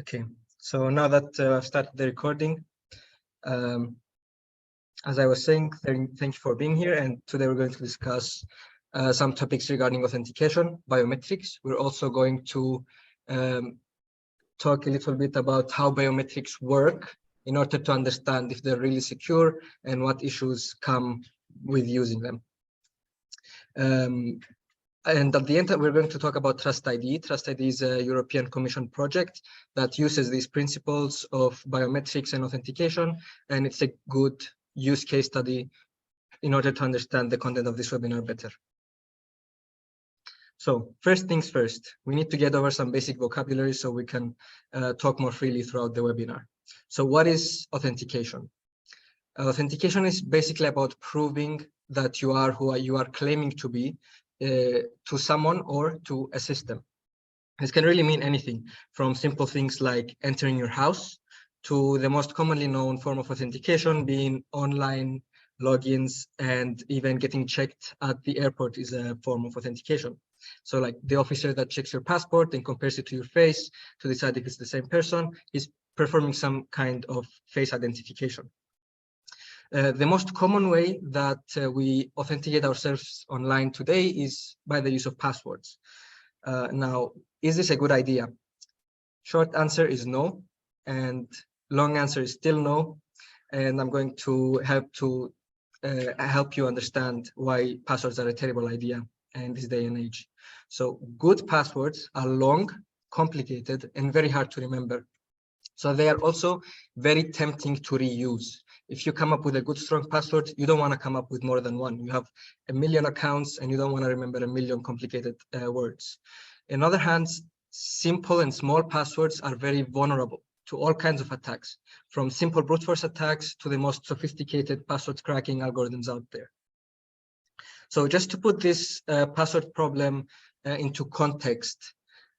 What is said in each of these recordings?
Okay, so now that I've started the recording, as I was saying, thank you for being here. And today we're going to discuss some topics regarding authentication, biometrics. We're also going to talk a little bit about how biometrics work in order to understand if they're really secure and what issues come with using them. And at the end, we're going to talk about TRUSTID. TRUSTID is a European Commission project that uses these principles of biometrics and authentication, and it's a good use case study in order to understand the content of this webinar better. So first things first, we need to get over some basic vocabulary so we can talk more freely throughout the webinar. So what is authentication? Authentication is basically about proving that you are who you are claiming to be to someone or to a system. This can really mean anything, from simple things like entering your house to the most commonly known form of authentication being online logins, and even getting checked at the airport is a form of authentication. So like the officer that checks your passport and compares it to your face to decide if it's the same person is performing some kind of face identification. The most common way that we authenticate ourselves online today is by the use of passwords. Now, is this a good idea? Short answer is no, and long answer is still no. And I'm going to help you understand why passwords are a terrible idea in this day and age. So good passwords are long, complicated, and very hard to remember. So they are also very tempting to reuse. If you come up with a good, strong password, you don't want to come up with more than one. You have a million accounts and you don't want to remember a million complicated words. On the other hand, simple and small passwords are very vulnerable to all kinds of attacks, from simple brute force attacks to the most sophisticated password cracking algorithms out there. So just to put this password problem into context,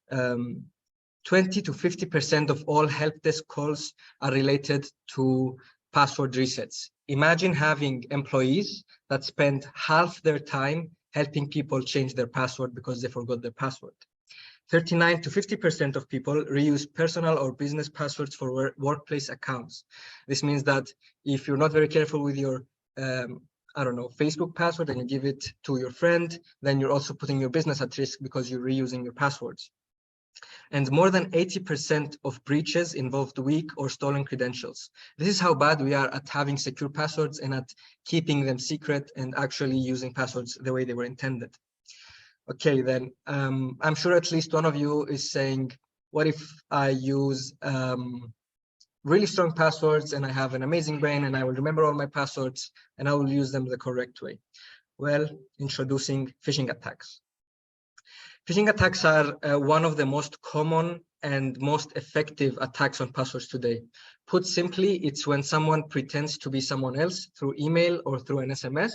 20 to 50% of all help desk calls are related to password resets. Imagine having employees that spend half their time helping people change their password because they forgot their password. 39 to 50% of people reuse personal or business passwords for workplace accounts. This means that if you're not very careful with your I don't know, Facebook password and you give it to your friend, then you're also putting your business at risk because you're reusing your passwords. And more than 80% of breaches involved weak or stolen credentials. This is how bad we are at having secure passwords and at keeping them secret and actually using passwords the way they were intended. Okay, then I'm sure at least one of you is saying, what if I use really strong passwords and I have an amazing brain and I will remember all my passwords and I will use them the correct way? Well, introducing phishing attacks. Phishing attacks are one of the most common and most effective attacks on passwords today. Put simply, it's when someone pretends to be someone else through email or through an SMS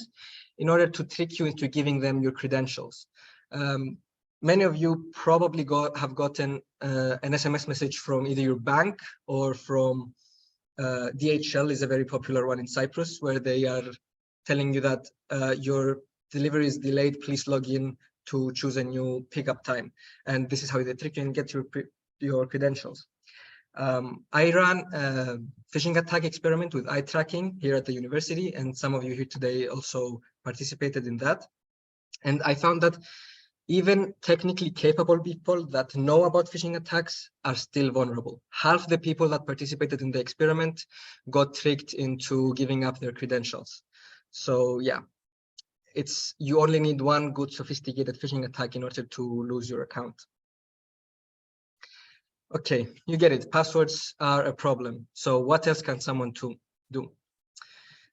in order to trick you into giving them your credentials. Many of you probably have gotten an SMS message from either your bank or from DHL is a very popular one in Cyprus, where they are telling you that your delivery is delayed, please log in to choose a new pickup time. And this is how they trick you and get your credentials. I ran a phishing attack experiment with eye tracking here at the university, and some of you here today also participated in that. And I found that even technically capable people that know about phishing attacks are still vulnerable. Half the people that participated in the experiment got tricked into giving up their credentials. So yeah, you only need one good sophisticated phishing attack in order to lose your account. Okay, you get it. Passwords are a problem. So what else can someone do?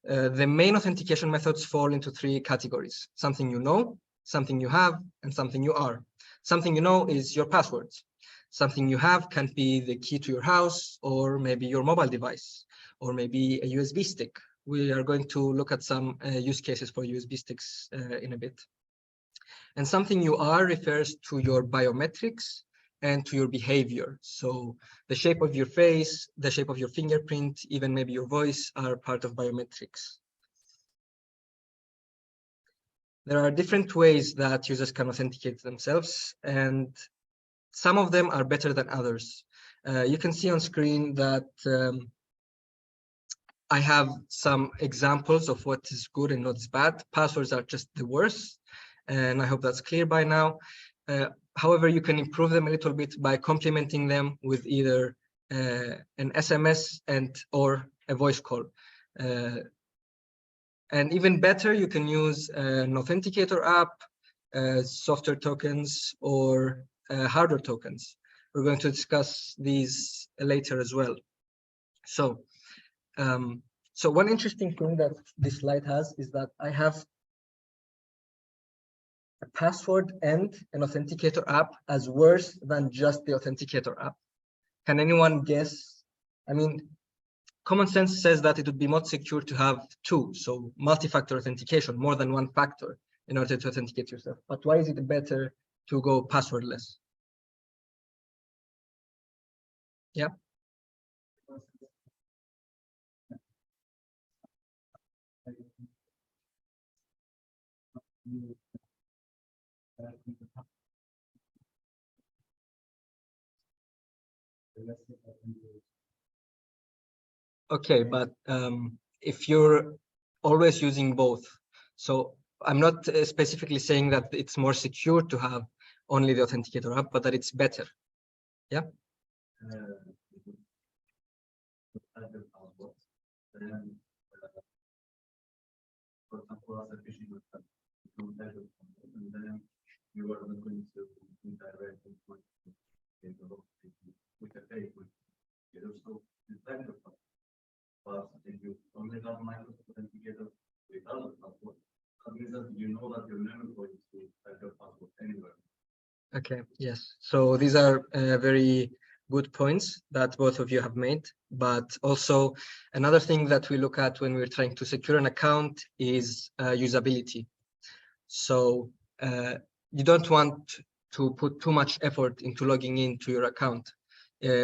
The main authentication methods fall into three categories: something you know, something you have, and something you are. Something you know is your passwords. Something you have can be the key to your house, or maybe your mobile device, or maybe a USB stick. We are going to look at some use cases for USB sticks in a bit. And something you are refers to your biometrics and to your behavior. So the shape of your face, the shape of your fingerprint, even maybe your voice are part of biometrics. There are different ways that users can authenticate themselves, and some of them are better than others. You can see on screen that I have some examples of what is good and what's bad. Passwords are just the worst, and I hope that's clear by now. However, you can improve them a little bit by complementing them with either an SMS or a voice call. And even better, you can use an authenticator app, software tokens, or hardware tokens. We're going to discuss these later as well. So one interesting thing that this slide has is that I have a password and an authenticator app as worse than just the authenticator app. Can anyone guess? I mean, common sense says that it would be more secure to have two, so multi-factor authentication, more than one factor in order to authenticate yourself. But why is it better to go passwordless? Yeah. Okay, but if you're always using both, so I'm not specifically saying that it's more secure to have only the authenticator app, but that it's better. Yeah. But if you only have Microsoft Authenticator without a password, that means that you know that you're never going to type your password anywhere. Okay, yes. So these are very good points that both of you have made. But also another thing that we look at when we're trying to secure an account is usability. So you don't want to put too much effort into logging into your account.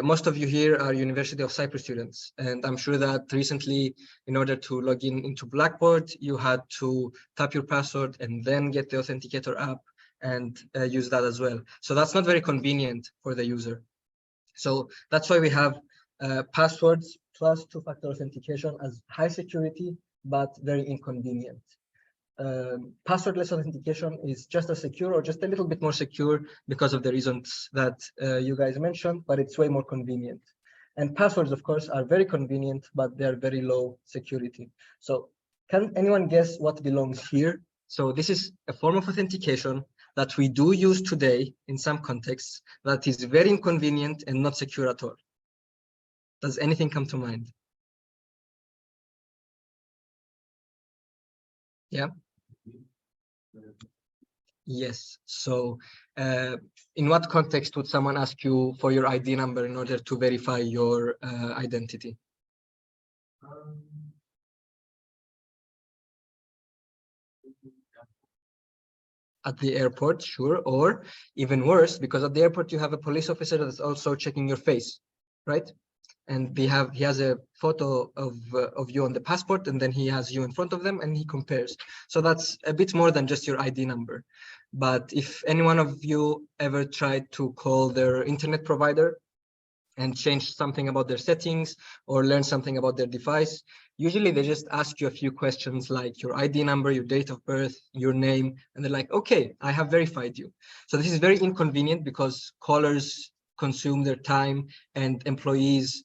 Most of you here are University of Cyprus students, and I'm sure that recently, in order to log into Blackboard, you had to tap your password and then get the Authenticator app and use that as well. So that's not very convenient for the user. So that's why we have passwords plus two-factor authentication as high security, but very inconvenient. Passwordless authentication is just as secure or just a little bit more secure because of the reasons that you guys mentioned, but it's way more convenient. And passwords, of course, are very convenient, but they're very low security. So can anyone guess what belongs here? So this is a form of authentication that we do use today in some contexts that is very inconvenient and not secure at all. Does anything come to mind? Yeah. Yes. So in what context would someone ask you for your ID number in order to verify your identity? At the airport, sure. Or even worse, because at the airport you have a police officer that's also checking your face, right? And he has a photo of you on the passport, and then he has you in front of them and he compares. So that's a bit more than just your ID number. But if any one of you ever tried to call their internet provider and change something about their settings or learn something about their device, usually they just ask you a few questions like your ID number, your date of birth, your name, and they're like, okay, I have verified you. So this is very inconvenient because callers consume their time and employees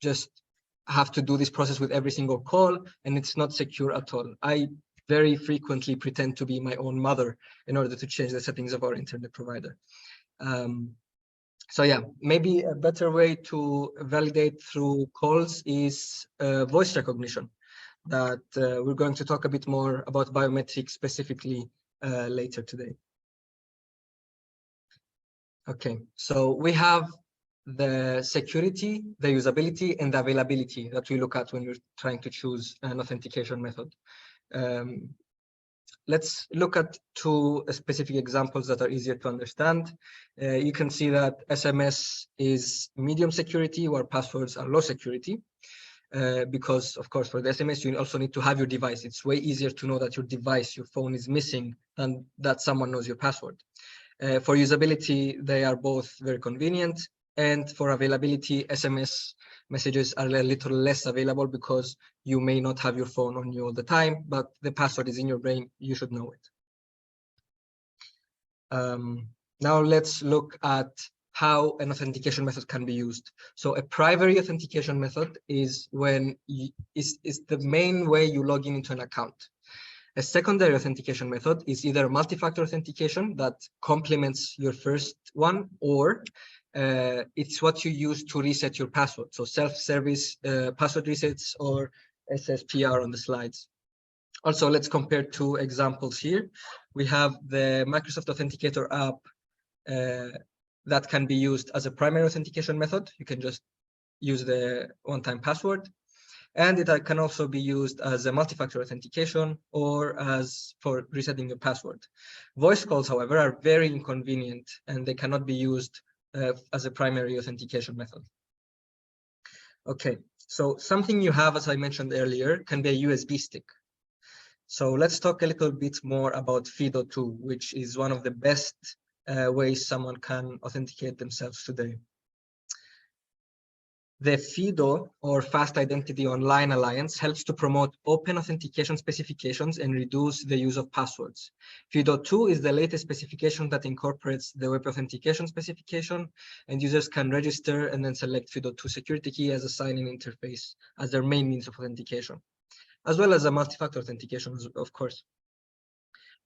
just have to do this process with every single call, and it's not secure at all. I very frequently pretend to be my own mother in order to change the settings of our internet provider. So yeah, maybe a better way to validate through calls is voice recognition. That we're going to talk a bit more about biometric specifically later today. Okay, so we have the security, the usability, and the availability that we look at when we're trying to choose an authentication method. Let's look at two specific examples that are easier to understand. You can see that SMS is medium security, where passwords are low security. Because, of course, for the SMS, you also need to have your device. It's way easier to know that your device, your phone is missing than that someone knows your password. For usability, they are both very convenient, and for availability, SMS messages are a little less available because you may not have your phone on you all the time, but the password is in your brain, you should know it. Now let's look at how an authentication method can be used. So a primary authentication method is when is the main way you log in into an account. A secondary authentication method is either multi-factor authentication that complements your first one, or it's what you use to reset your password. So self-service password resets, or SSPR on the slides. Also, let's compare two examples here. We have the Microsoft Authenticator app that can be used as a primary authentication method. You can just use the one-time password. And it can also be used as a multi-factor authentication or as for resetting your password. Voice calls, however, are very inconvenient and they cannot be used as a primary authentication method. Okay, so something you have, as I mentioned earlier, can be a USB stick. So let's talk a little bit more about FIDO2, which is one of the best ways someone can authenticate themselves today. The FIDO, or Fast Identity Online Alliance, helps to promote open authentication specifications and reduce the use of passwords. FIDO2 is the latest specification that incorporates the web authentication specification, and users can register and then select FIDO2 security key as a sign-in interface as their main means of authentication, as well as a multi-factor authentication, of course.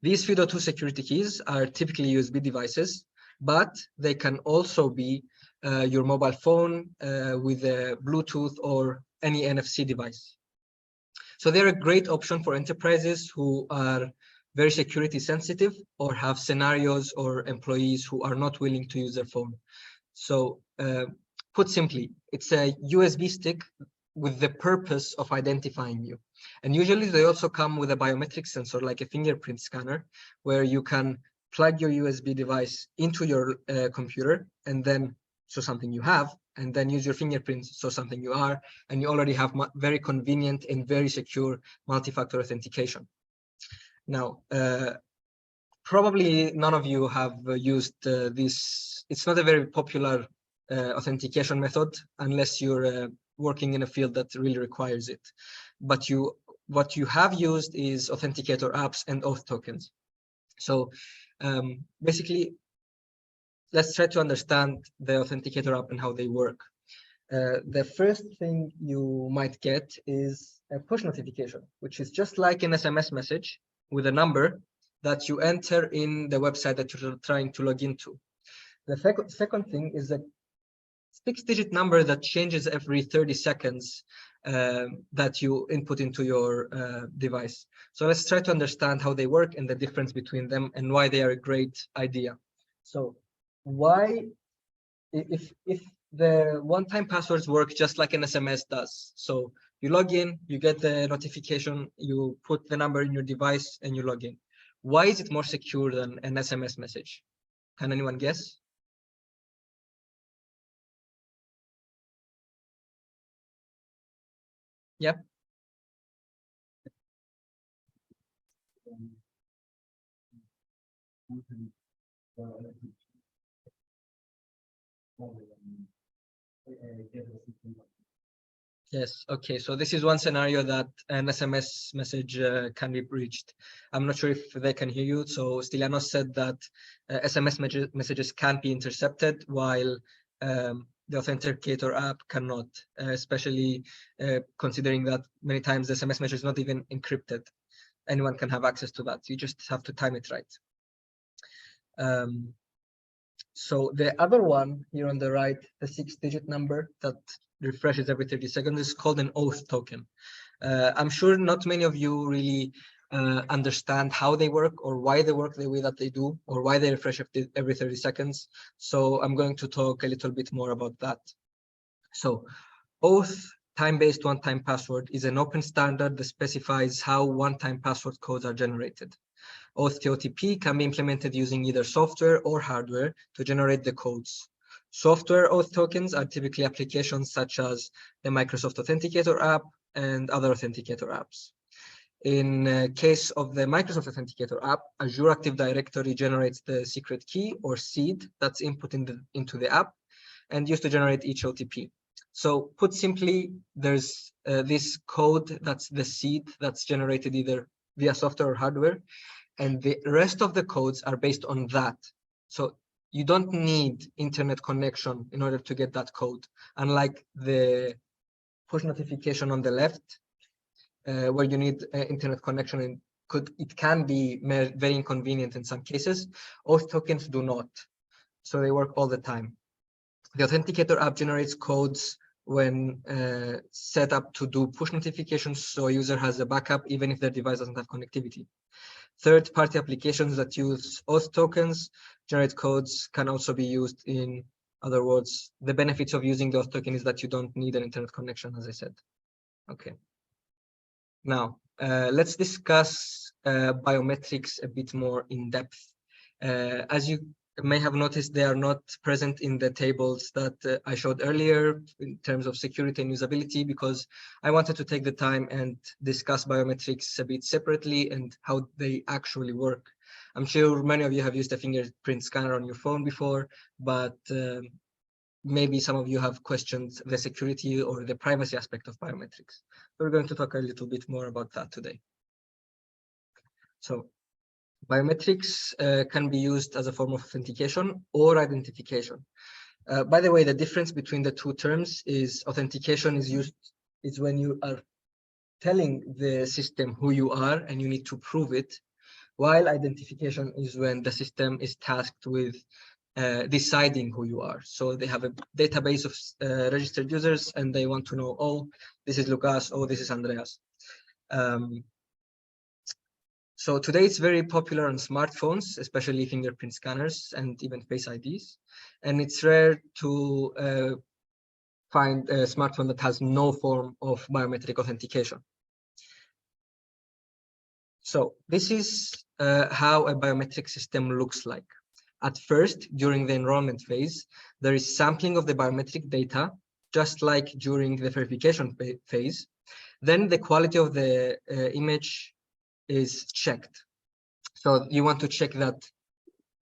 These FIDO2 security keys are typically USB devices, but they can also be your mobile phone with a Bluetooth or any NFC device. So they're a great option for enterprises who are very security sensitive or have scenarios or employees who are not willing to use their phone. So put simply, it's a USB stick with the purpose of identifying you. And usually they also come with a biometric sensor, like a fingerprint scanner, where you can plug your USB device into your computer and then show something you have, and then use your fingerprints so something you are, and you already have very convenient and very secure multi-factor authentication. Now, probably none of you have used this. It's not a very popular authentication method unless you're working in a field that really requires it. But what you have used is authenticator apps and auth tokens. So basically, let's try to understand the authenticator app and how they work. The first thing you might get is a push notification, which is just like an SMS message with a number that you enter in the website that you're trying to log into. The second thing is a 6-digit number that changes every 30 seconds that you input into your device. So let's try to understand how they work and the difference between them and why they are a great idea. So why, if the one-time passwords work just like an SMS does. So you log in, you get the notification, you put the number in your device and you log in. Why is it more secure than an SMS message? Can anyone guess? Yep. Yes, okay, so this is one scenario that an SMS message can be breached. I'm not sure if they can hear you. So Stylianos said that SMS messages can be intercepted while the Authenticator app cannot, especially considering that many times the SMS message is not even encrypted. Anyone can have access to that. You just have to time it right. So the other one here on the right, the 6-digit number that refreshes every 30 seconds, is called an auth token. I'm sure not many of you really understand how they work or why they work the way that they do or why they refresh every 30 seconds. So I'm going to talk a little bit more about that. So auth time-based one-time password is an open standard that specifies how one-time password codes are generated. Auth TOTP can be implemented using either software or hardware to generate the codes. Software auth tokens are typically applications such as the Microsoft Authenticator app and other authenticator apps. In case of the Microsoft Authenticator app, Azure Active Directory generates the secret key or seed that's input into the app and used to generate each OTP. So put simply, there's this code that's the seed that's generated either via software or hardware, and the rest of the codes are based on that. So you don't need internet connection in order to get that code, unlike the push notification on the left, where you need internet connection, and it can be very inconvenient in some cases. Auth tokens do not, so they work all the time. The Authenticator app generates codes when set up to do push notifications, so a user has a backup even if their device doesn't have connectivity. Third-party applications that use auth tokens generate codes can also be used. In other words, the benefits of using the auth token is that you don't need an internet connection, as I said. Okay. Now, let's discuss biometrics a bit more in depth. As you may have noticed, they are not present in the tables that I showed earlier in terms of security and usability, because I wanted to take the time and discuss biometrics a bit separately and how they actually work. I'm sure many of you have used a fingerprint scanner on your phone before, but maybe some of you have questioned the security or the privacy aspect of biometrics. We're going to talk a little bit more about that today. So biometrics can be used as a form of authentication or identification. By the way, the difference between the two terms is authentication is when you are telling the system who you are and you need to prove it, while identification is when the system is tasked with deciding who you are. So they have a database of registered users and they want to know, oh, this is Lucas, oh, this is Andreas. So today it's very popular on smartphones, especially fingerprint scanners and even face IDs. And it's rare to find a smartphone that has no form of biometric authentication. So this is how a biometric system looks like. At first, during the enrollment phase, there is sampling of the biometric data, just like during the verification phase. Then the quality of the image is checked. So you want to check that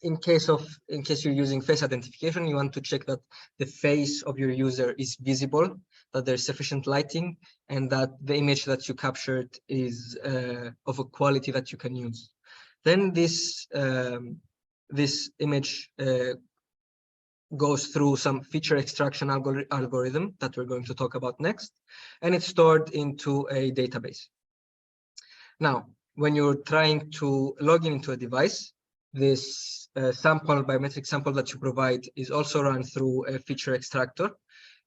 in case you're using face identification, you want to check that the face of your user is visible, that there's sufficient lighting, and that the image that you captured is of a quality that you can use. Then this image goes through some feature extraction algorithm that we're going to talk about next, and it's stored into a database. Now, when you're trying to log into a device, this biometric sample that you provide is also run through a feature extractor,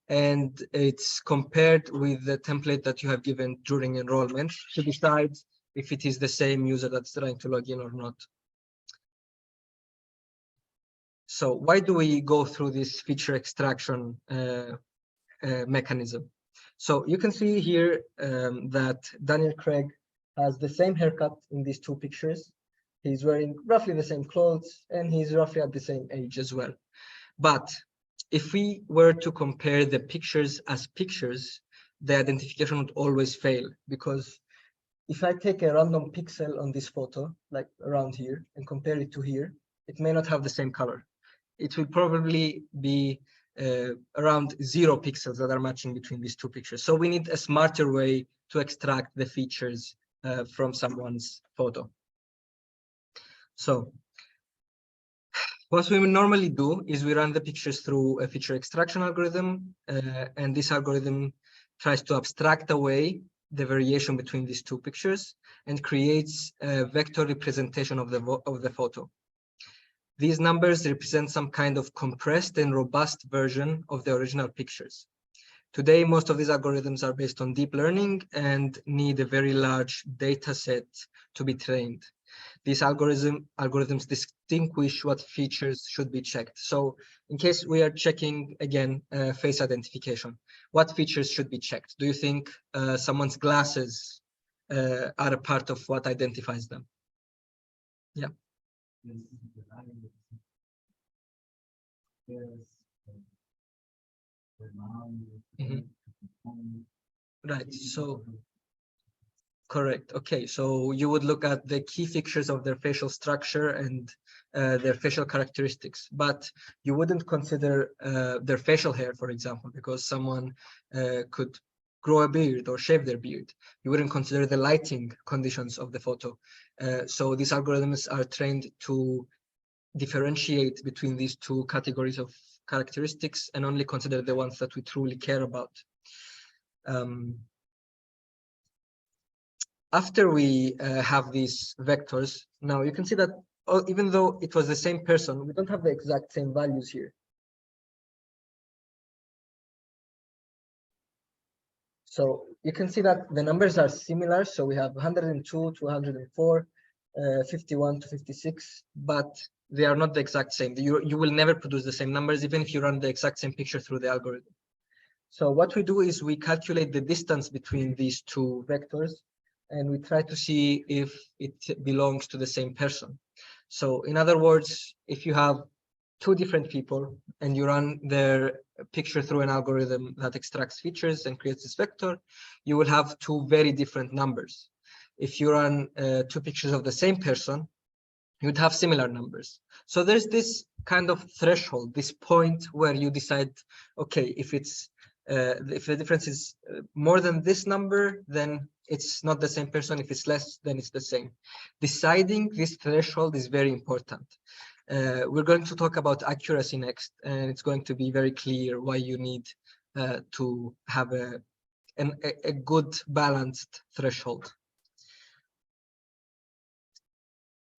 and it's compared with the template that you have given during enrollment to decide if it is the same user that's trying to log in or not. So why do we go through this feature extraction mechanism? So you can see here that Daniel Craig has the same haircut in these two pictures. He's wearing roughly the same clothes and he's roughly at the same age as well. But if we were to compare the pictures as pictures, the identification would always fail, because if I take a random pixel on this photo, like around here, and compare it to here, it may not have the same color. It will probably be around 0 pixels that are matching between these two pictures. So we need a smarter way to extract the features from someone's photo. So what we normally do is we run the pictures through a feature extraction algorithm, and this algorithm tries to abstract away the variation between these two pictures and creates a vector representation of the photo. These numbers represent some kind of compressed and robust version of the original pictures. Today, most of these algorithms are based on deep learning and need a very large data set to be trained. These algorithms distinguish what features should be checked. So in case we are checking, again, face identification, what features should be checked? Do you think someone's glasses are a part of what identifies them? Yeah. Mm-hmm. Right. So Correct. Okay, so you would look at the key features of their facial structure and their facial characteristics, but you wouldn't consider their facial hair, for example, because someone could grow a beard or shave their beard. You wouldn't consider the lighting conditions of the photo. So these algorithms are trained to differentiate between these two categories of characteristics and only consider the ones that we truly care about. After we have these vectors, now you can see that even though it was the same person, we don't have the exact same values here. So you can see that the numbers are similar. So we have 102 to 104, 51 to 56, but they are not the exact same. You will never produce the same numbers, even if you run the exact same picture through the algorithm. So what we do is we calculate the distance between these two vectors, and we try to see if it belongs to the same person. So in other words, if you have two different people and you run their picture through an algorithm that extracts features and creates this vector, you will have two very different numbers. If you run two pictures of the same person, you'd have similar numbers. So there's this kind of threshold, this point where you decide, okay, if the difference is more than this number, then it's not the same person. If it's less, then it's the same. Deciding this threshold is very important. We're going to talk about accuracy next, and it's going to be very clear why you need to have a good balanced threshold.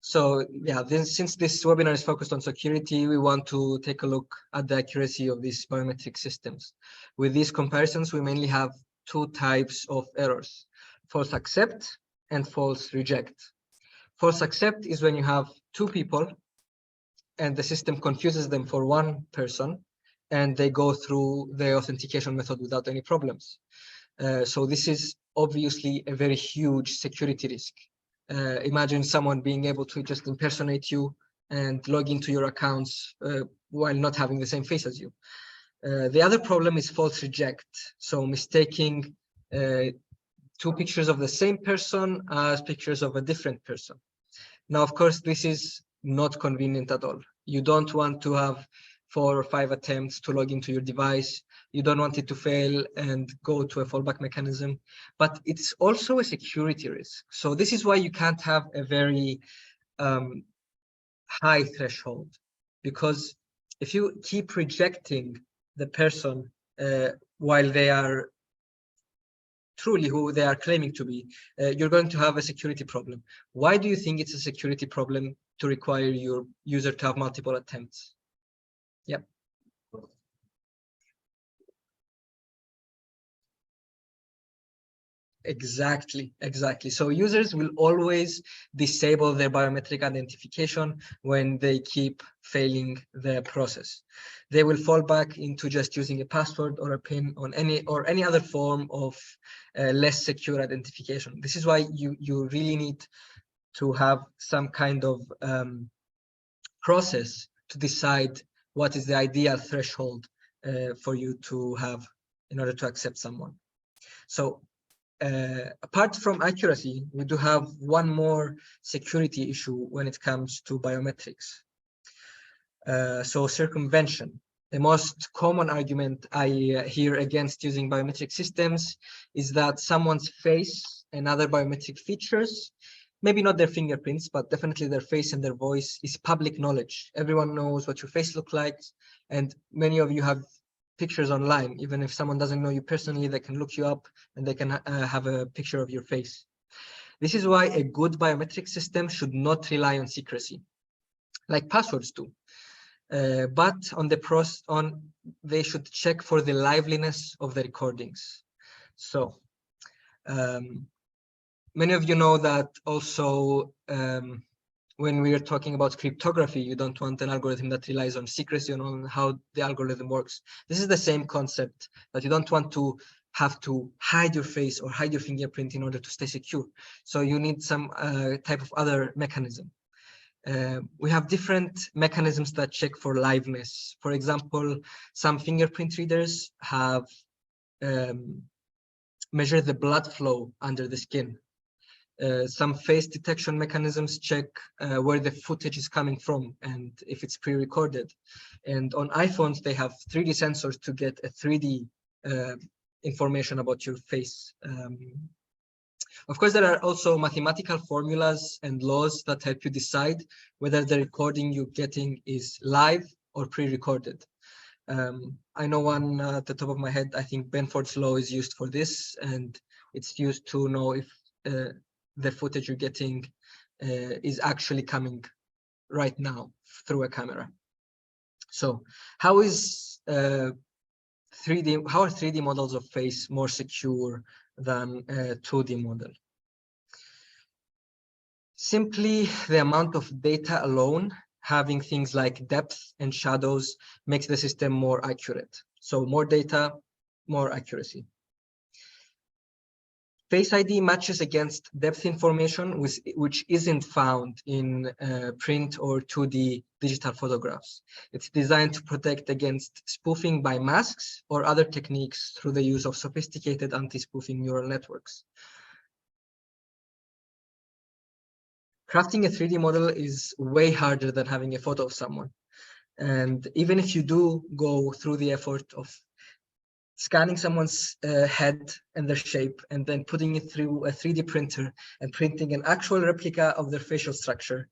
So yeah, since this webinar is focused on security, we want to take a look at the accuracy of these biometric systems. With these comparisons, we mainly have two types of errors: false accept and false reject. False accept is when you have two people and the system confuses them for one person and they go through the authentication method without any problems. So this is obviously a very huge security risk. Imagine someone being able to just impersonate you and log into your accounts while not having the same face as you. The other problem is false reject. So mistaking two pictures of the same person as pictures of a different person. Now, of course, this is not convenient at all. You don't want to have 4 or 5 attempts to log into your device. You don't want it to fail and go to a fallback mechanism, but it's also a security risk. So this is why you can't have a very high threshold, because if you keep rejecting the person while they are truly who they are claiming to be, you're going to have a security problem. Why do you think it's a security problem to require your user to have multiple attempts? Yep. Exactly. So users will always disable their biometric identification when they keep failing the process. They will fall back into just using a password or a PIN on any other form of less secure identification. This is why you really need to have some kind of process to decide what is the ideal threshold for you to have in order to accept someone. So apart from accuracy, we do have one more security issue when it comes to biometrics. So circumvention. The most common argument I hear against using biometric systems is that someone's face and other biometric features, maybe not their fingerprints, but definitely their face and their voice, is public knowledge. Everyone knows what your face looks like, and many of you have pictures online. Even if someone doesn't know you personally, they can look you up and they can have a picture of your face. This is why a good biometric system should not rely on secrecy, like passwords do. But they should check for the liveliness of the recordings. So many of you know that also when we are talking about cryptography, you don't want an algorithm that relies on secrecy and on how the algorithm works. This is the same concept, that you don't want to have to hide your face or hide your fingerprint in order to stay secure. So you need some type of other mechanism. We have different mechanisms that check for liveness. For example, some fingerprint readers have measured the blood flow under the skin. Some face detection mechanisms check where the footage is coming from and if it's pre-recorded. And on iPhones, they have 3D sensors to get a 3D information about your face. Of course, there are also mathematical formulas and laws that help you decide whether the recording you're getting is live or pre-recorded. I know one at the top of my head. I think Benford's law is used for this, and it's used to know if the footage you're getting is actually coming right now through a camera. So how is 3D, how are 3D models of face more secure than a 2D model? Simply the amount of data alone, having things like depth and shadows, makes the system more accurate. So more data, more accuracy. Face ID matches against depth information, which isn't found in print or 2D digital photographs. It's designed to protect against spoofing by masks or other techniques through the use of sophisticated anti-spoofing neural networks. Crafting a 3D model is way harder than having a photo of someone. And even if you do go through the effort of scanning someone's head and their shape and then putting it through a 3D printer and printing an actual replica of their facial structure,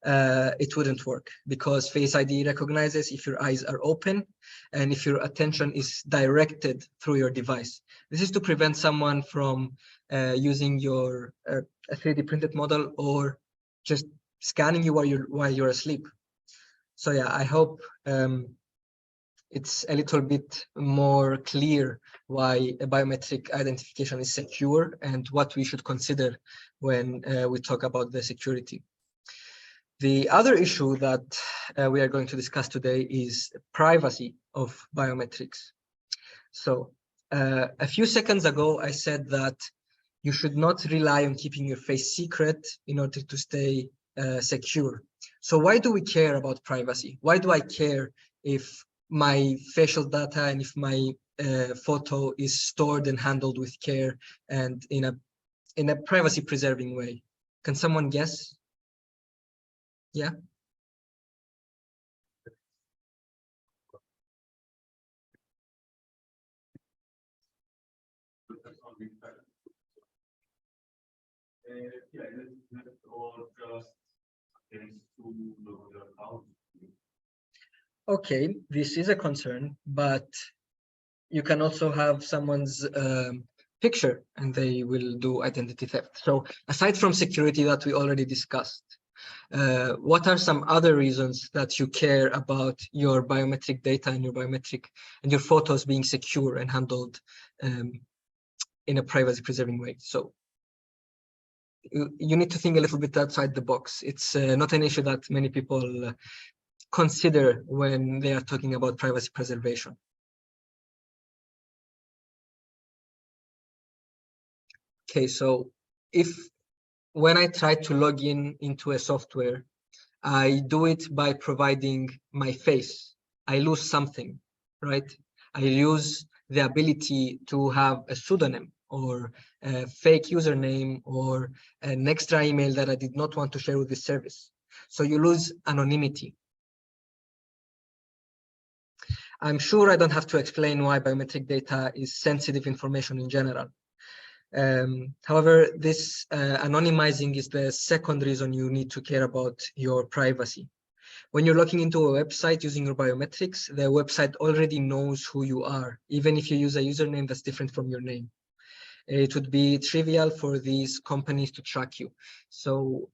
it wouldn't work, because Face ID recognizes if your eyes are open and if your attention is directed through your device. This is to prevent someone from using your a 3D printed model or just scanning you while you're asleep. So yeah, I hope it's a little bit more clear why a biometric identification is secure and what we should consider when we talk about the security. The other issue that we are going to discuss today is privacy of biometrics. So a few seconds ago, I said that you should not rely on keeping your face secret in order to stay secure. So why do we care about privacy? Why do I care if my facial data and if my photo is stored and handled with care and in a privacy preserving way? Can someone guess? Yeah. Okay, this is a concern, but you can also have someone's picture and they will do identity theft. So aside from security that we already discussed, what are some other reasons that you care about your biometric data and your photos being secure and handled in a privacy preserving way? So you need to think a little bit outside the box. It's not an issue that many people consider when they are talking about privacy preservation. Okay, so when I try to log into a software, I do it by providing my face. I lose something, right? I lose the ability to have a pseudonym or a fake username or an extra email that I did not want to share with the service. So you lose anonymity. I'm sure I don't have to explain why biometric data is sensitive information in general. However, this anonymizing is the second reason you need to care about your privacy. When you're logging into a website using your biometrics, the website already knows who you are, even if you use a username that's different from your name. It would be trivial for these companies to track you. So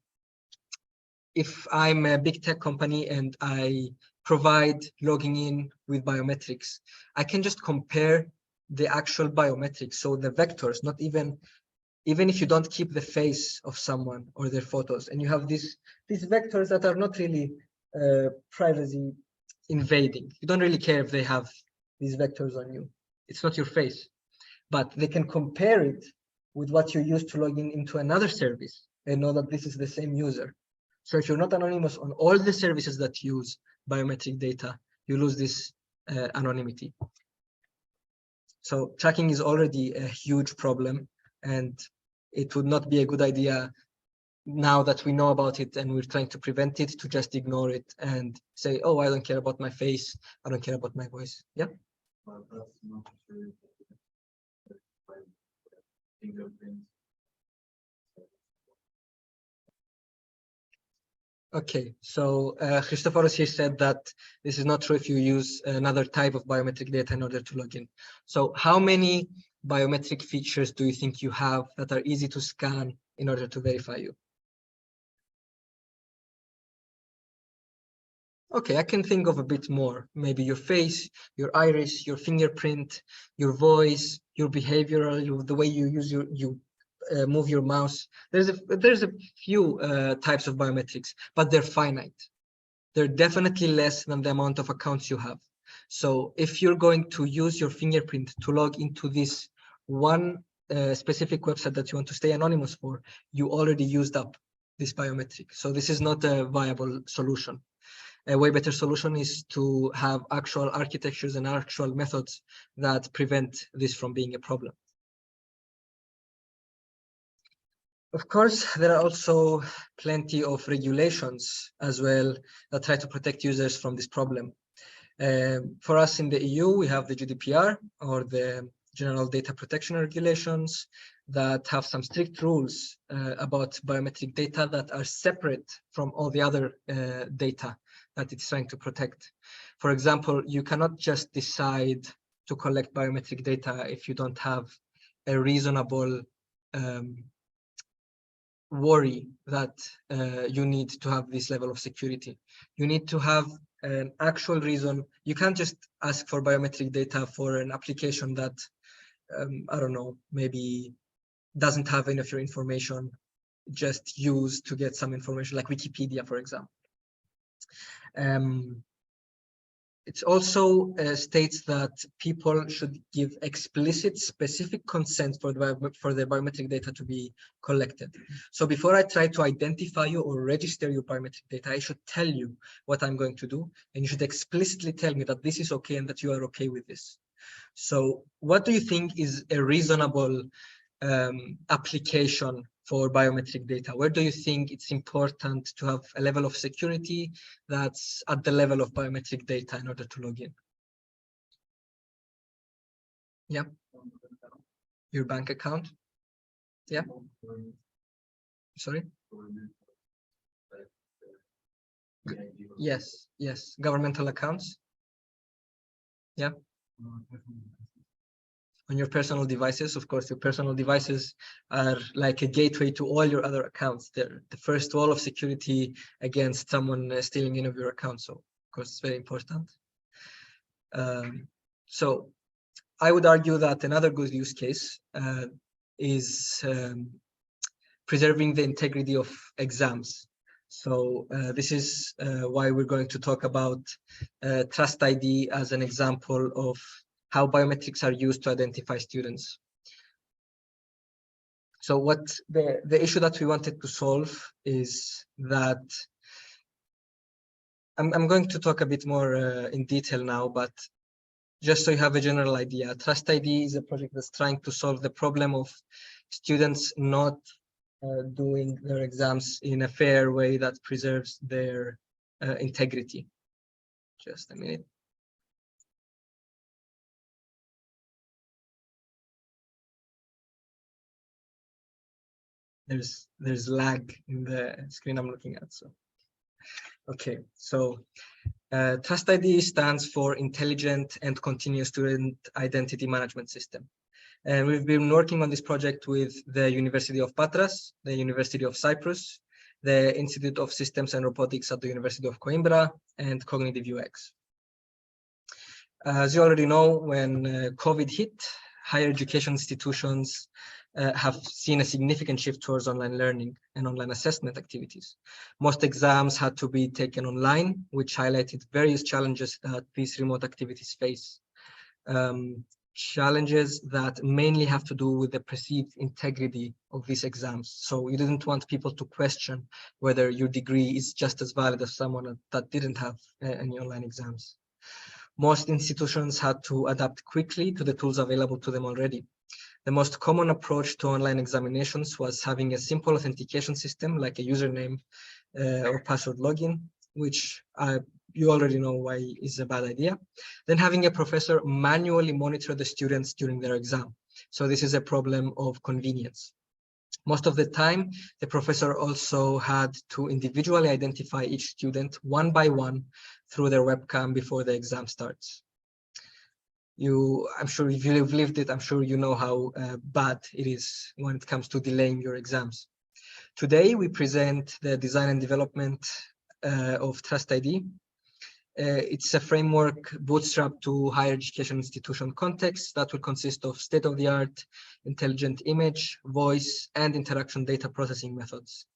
if I'm a big tech company and I provide logging in with biometrics, I can just compare the actual biometrics, so the vectors, not even if you don't keep the face of someone or their photos, and you have these vectors that are not really privacy invading. You don't really care if they have these vectors on you. It's not your face, but they can compare it with what you use to log in into another service and know that this is the same user. So if you're not anonymous on all the services that use biometric data, you lose this anonymity. So tracking is already a huge problem, and it would not be a good idea now that we know about it and we're trying to prevent it to just ignore it and say, oh, I don't care about my face, I don't care about my voice. Yeah. But that's not true. Fingerprints. Okay, so Christopheros here said that this is not true if you use another type of biometric data in order to log in. So how many biometric features do you think you have that are easy to scan in order to verify you? Okay, I can think of a bit more. Maybe your face, your iris, your fingerprint, your voice, your behavioral, the way you use you move your mouse. There's a few types of biometrics, but they're finite. They're definitely less than the amount of accounts you have. So if you're going to use your fingerprint to log into this one specific website that you want to stay anonymous for, you already used up this biometric. So this is not a viable solution. A way better solution is to have actual architectures and actual methods that prevent this from being a problem. Of course, there are also plenty of regulations as well that try to protect users from this problem. For us in the EU, we have the GDPR, or the General Data Protection Regulations, that have some strict rules about biometric data that are separate from all the other data that it's trying to protect. For example, you cannot just decide to collect biometric data if you don't have a reasonable worry that you need to have this level of security. You need to have an actual reason. You can't just ask for biometric data for an application that, I don't know, maybe doesn't have any of your information, just use to get some information, like Wikipedia, for example. It also states that people should give explicit, specific consent for the biometric data to be collected. So before I try to identify you or register your biometric data, I should tell you what I'm going to do, and you should explicitly tell me that this is okay and that you are okay with this. So what do you think is a reasonable application for biometric data? Where do you think it's important to have a level of security that's at the level of biometric data in order to log in? Yeah. Your bank account? Yeah. Sorry? Yes, yes. Governmental accounts? Yeah. On your personal devices, of course, your personal devices are like a gateway to all your other accounts. They're the first wall of security against someone stealing any of your accounts. So, of course, it's very important. So I would argue that another good use case is preserving the integrity of exams. So this is why we're going to talk about TRUSTID as an example of how biometrics are used to identify students. So what the issue that we wanted to solve is that, I'm going to talk a bit more in detail now, but just so you have a general idea, TRUSTID is a project that's trying to solve the problem of students not doing their exams in a fair way that preserves their integrity. Just a minute. There's lag in the screen I'm looking at. So, okay, so TRUSTID stands for Intelligent and Continuous Student Identity Management System. And we've been working on this project with the University of Patras, the University of Cyprus, the Institute of Systems and Robotics at the University of Coimbra, and Cognitive UX. As you already know, when COVID hit, higher education institutions have seen a significant shift towards online learning and online assessment activities. Most exams had to be taken online, which highlighted various challenges that these remote activities face. Challenges that mainly have to do with the perceived integrity of these exams. So you didn't want people to question whether your degree is just as valid as someone that didn't have any online exams. Most institutions had to adapt quickly to the tools available to them already. The most common approach to online examinations was having a simple authentication system like a username or password login, which you already know why is a bad idea. Then having a professor manually monitor the students during their exam. So this is a problem of convenience. Most of the time, the professor also had to individually identify each student one by one through their webcam before the exam starts. I'm sure if you've lived it, I'm sure you know how bad it is when it comes to delaying your exams. Today, we present the design and development of TRUSTID. It's a framework bootstrapped to higher education institution context that will consist of state-of-the-art intelligent image, voice, and interaction data processing methods.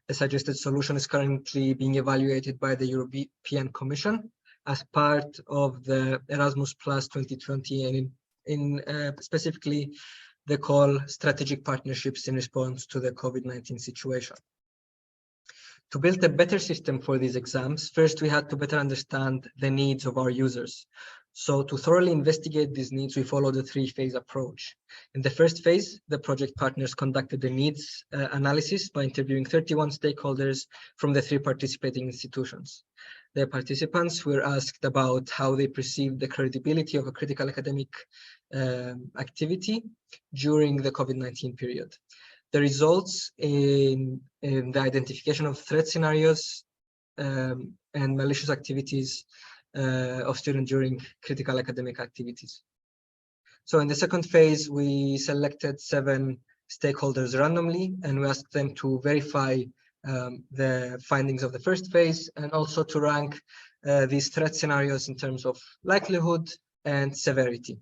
The suggested solution is currently being evaluated by the European Commission as part of the Erasmus Plus 2020 and in specifically the call strategic partnerships in response to the COVID-19 situation. To build a better system for these exams, first we had to better understand the needs of our users. So to thoroughly investigate these needs, we followed a three-phase approach. In the first phase, the project partners conducted the needs analysis by interviewing 31 stakeholders from the 3 participating institutions. The participants were asked about how they perceived the credibility of a critical academic activity during the COVID-19 period. The results in the identification of threat scenarios and malicious activities of students during critical academic activities. So in the second phase, we selected 7 stakeholders randomly, and we asked them to verify the findings of the first phase and also to rank these threat scenarios in terms of likelihood and severity.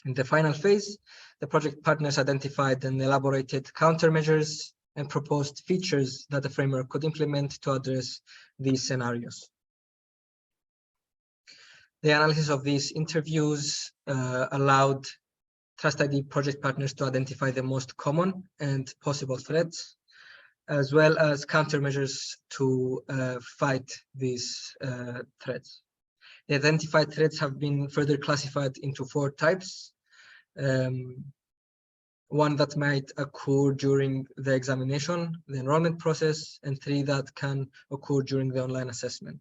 In the final phase, the project partners identified and elaborated countermeasures and proposed features that the framework could implement to address these scenarios. The analysis of these interviews allowed TRUSTID project partners to identify the most common and possible threats, as well as countermeasures to fight these threats. The identified threats have been further classified into 4 types. One that might occur during the examination, the enrollment process, and 3 that can occur during the online assessment.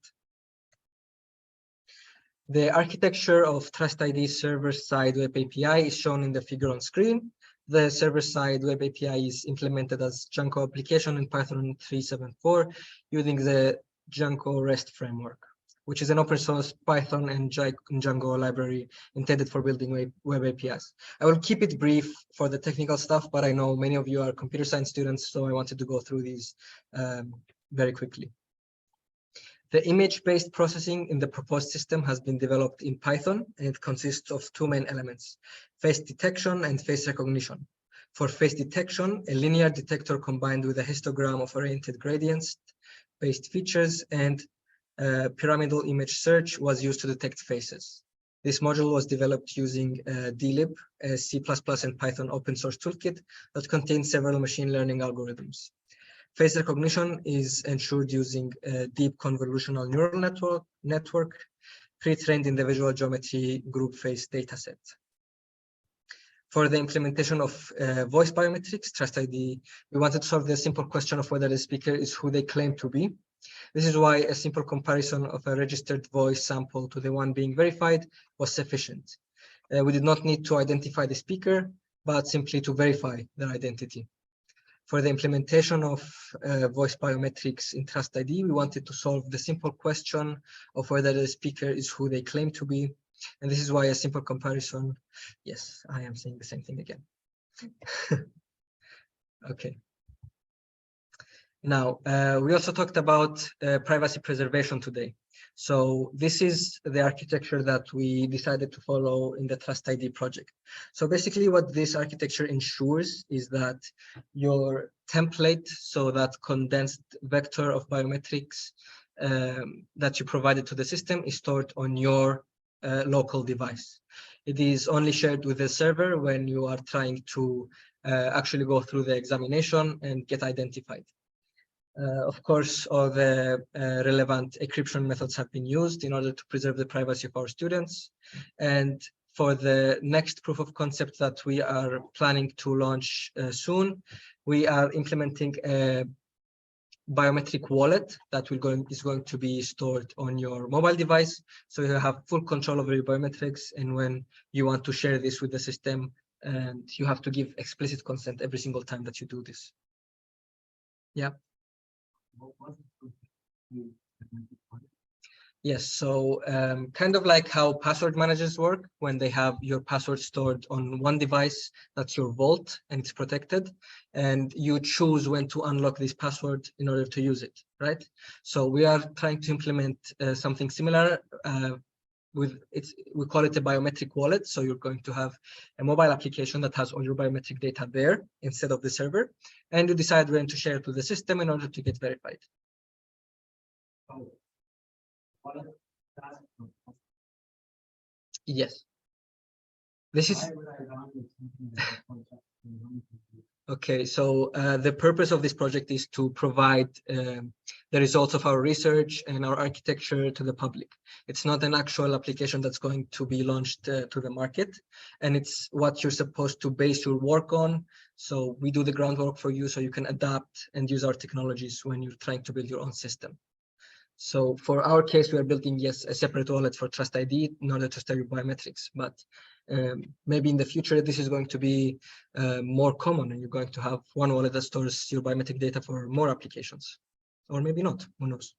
The architecture of TRUSTID server-side web API is shown in the figure on screen. The server-side web API is implemented as Django application in Python 3.7.4 using the Django REST framework, which is an open source Python and Django library intended for building web APIs. I will keep it brief for the technical stuff, but I know many of you are computer science students, so I wanted to go through these very quickly. The image-based processing in the proposed system has been developed in Python, and it consists of 2 main elements: face detection and face recognition. For face detection, a linear detector combined with a histogram of oriented gradients-based features and pyramidal image search was used to detect faces. This module was developed using dlib, a C++ and Python open source toolkit that contains several machine learning algorithms. Face recognition is ensured using a deep convolutional neural network pre-trained in the visual geometry group face dataset. For the implementation of voice biometrics, TRUSTID, we wanted to solve the simple question of whether the speaker is who they claim to be. This is why a simple comparison of a registered voice sample to the one being verified was sufficient. We did not need to identify the speaker, but simply to verify their identity. For the implementation of voice biometrics in TRUSTID, we wanted to solve the simple question of whether the speaker is who they claim to be. And this is why a simple comparison, yes, I am saying the same thing again. Okay. Now, we also talked about privacy preservation today. So this is the architecture that we decided to follow in the TRUSTID project. So basically what this architecture ensures is that your template, so that condensed vector of biometrics that you provided to the system is stored on your local device. It is only shared with the server when you are trying to actually go through the examination and get identified. Of course, all the relevant encryption methods have been used in order to preserve the privacy of our students. And for the next proof of concept that we are planning to launch soon, we are implementing a biometric wallet that is going to be stored on your mobile device. So you have full control over your biometrics. And when you want to share this with the system, and you have to give explicit consent every single time that you do this. Yeah. Yes, so kind of like how password managers work when they have your password stored on one device, that's your vault and it's protected, and you choose when to unlock this password in order to use it, right? So we are trying to implement something similar we call it a biometric wallet. So you're going to have a mobile application that has all your biometric data there instead of the server, and you decide when to share it with the system in order to get verified. Yes. This is okay. So the purpose of this project is to provide the results of our research and our architecture to the public. It's not an actual application that's going to be launched to the market, and it's what you're supposed to base your work on. So we do the groundwork for you so you can adapt and use our technologies when you're trying to build your own system. So for our case, we are building, yes, a separate wallet for TRUSTID in order to store your biometrics. But maybe in the future, this is going to be more common, and you're going to have one wallet that stores your biometric data for more applications. Or maybe not, who knows?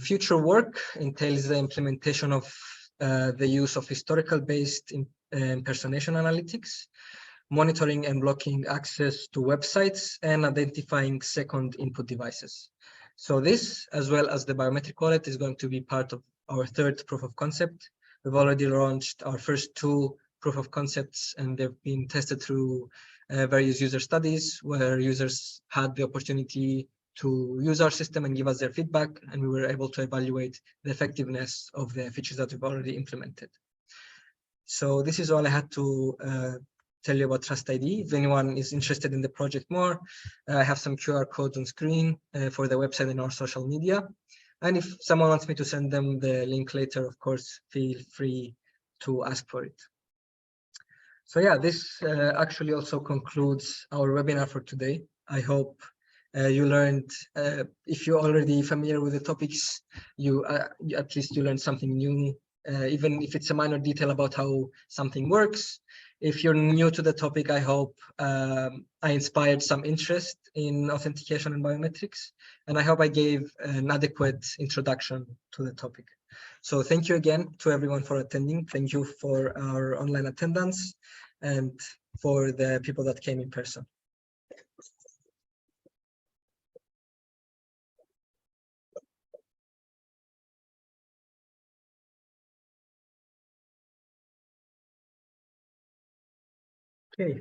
Future work entails the implementation of the use of historical-based impersonation analytics, monitoring and blocking access to websites, and identifying second input devices. So this, as well as the biometric wallet, is going to be part of our third proof of concept. We've already launched our first two proof of concepts, and they've been tested through various user studies where users had the opportunity to use our system and give us their feedback, and we were able to evaluate the effectiveness of the features that we've already implemented. So this is all I had to tell you about TRUSTID. If anyone is interested in the project more, I have some QR codes on screen for the website and our social media. And if someone wants me to send them the link later, of course, feel free to ask for it. So yeah, this actually also concludes our webinar for today. I hope you learned, if you're already familiar with the topics, at least you learned something new, even if it's a minor detail about how something works. If you're new to the topic, I hope I inspired some interest in authentication and biometrics, and I hope I gave an adequate introduction to the topic. So thank you again to everyone for attending. Thank you for our online attendance and for the people that came in person. Okay.